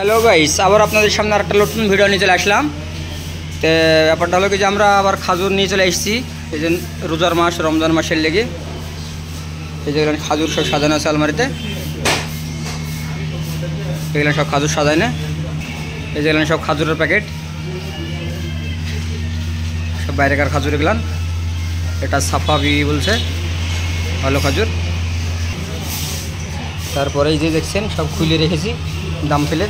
Hello guys, আবার আপনাদের সামনে আরেকটা নতুন ভিডিও নিয়ে চলে আসলাম। তো ব্যাপারটা হলো কি যে আমরা আবার খাজুর নিয়ে চলে এসেছি। এই যে রোজার মাস, রমজান মাসের লেগে এই যে খাজুর সব সাজানো আছে আলমারিতে। এগুলো সব খাজুর সাজায় না, এই যেগুলো সব খাজুরের প্যাকেট, সব বাইরেকার খাজুর। এগুলান এটা সাফাবি বলছে, ভালো খাজুর। তারপরে এই যে দেখছেন সব খুলে রেখেছি, দাম ফেলে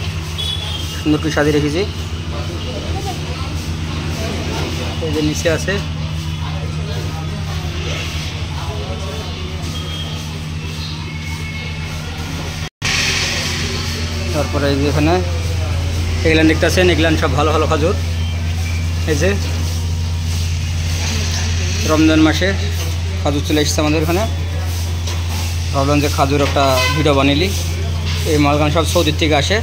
সুন্দর করে সাজিয়ে রেখেছি। এই যে নিচে আছে তারপরে এই যে এখানে এগুলান দেখতেছেন, এগুলান সব ভালো ভালো খাজুর। এই যে রমজান মাসে খাজুর চলে এসেছে আমাদের এখানে। ভাবলাম যে খাজুর একটা ভিডিও বানিয়ে। এই মালগান সব সৌদির থেকে আসে।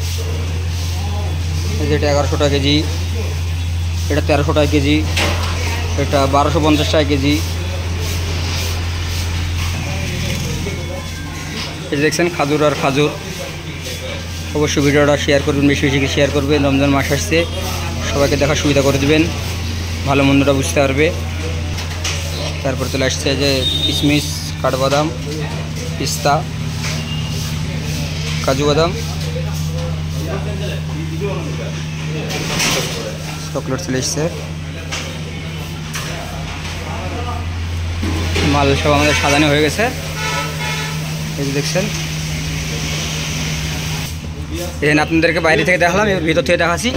এই যে এটা 1100 টাকা কেজি, এটা 1300 টাকা কেজি, এটা 1250 টাকা কেজি। এই দেখছেন খাজুর আর খাজুর। অবশ্যই ভিডিওটা শেয়ার করবেন, বেশি বেশি শেয়ার করবেন। রমজান মাস আসছে, সবাইকে দেখার সুবিধা করে দেবেন, ভালো মন্দটা বুঝতে পারবে। তারপর চলে আসছে যে কিশমিশ, কাঠবাদাম, পিস্তা, কাজু বাদাম, চকলেট চলে এসছে। মাল সব আমাদের সাজানো হয়ে গেছে। এই যে দেখছেন, এখানে আপনাদেরকে বাইরে থেকে দেখালাম, এর ভিতর থেকে দেখাচ্ছি।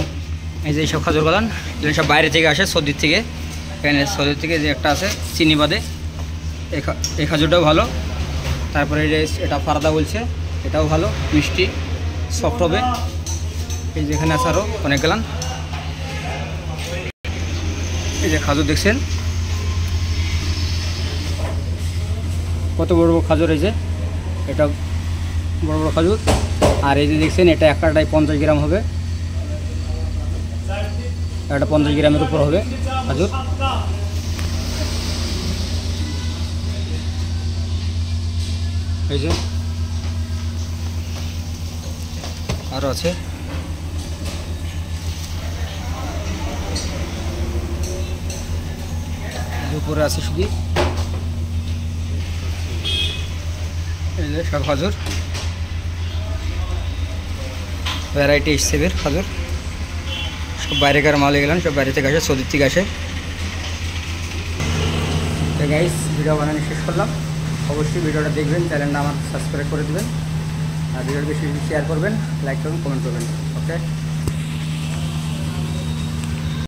এই যে এইসব খাজুর বাদাম এগুলো সব বাইরে থেকে আসে, সৌদির থেকে। এখানে সৌদির থেকে যে একটা আছে চিনি বাদে, এই খাজুরটাও ভালো। তারপরে এই যে এটা ফারাদা বলছে, এটাও ভালো, মিষ্টি সফট হবে। এই যে এখানে আছে আরও অনেক গেলান। এই যে খাজুর দেখছেন কত বড় বড় খাজুর। এই যে এটা বড় বড় খাজুর। আর এই যে দেখছেন এটা একটাই 50 গ্রাম হবে, এটা 50 গ্রামের উপর হবে খাজুর। এই যে আরও আছে। উপরে আছে শুধু এই যে সব খাজুর, ভ্যারাইটি হিসেবের খাজুর। সব বাইরেকার মাল গেলাম, সব বাইরে থেকে আসে, সৌদির থেকে আসে। তো গাইস, ভিডিও বানানো শেষ করলাম। অবশ্যই ভিডিওটা দেখবেন, চ্যানেলটা আমার সাবস্ক্রাইব করে দেবেন, আর ভিডিওটা বেশি বেশি শেয়ার করবেন, লাইক করবেন, কমেন্ট করবেন। ওকে।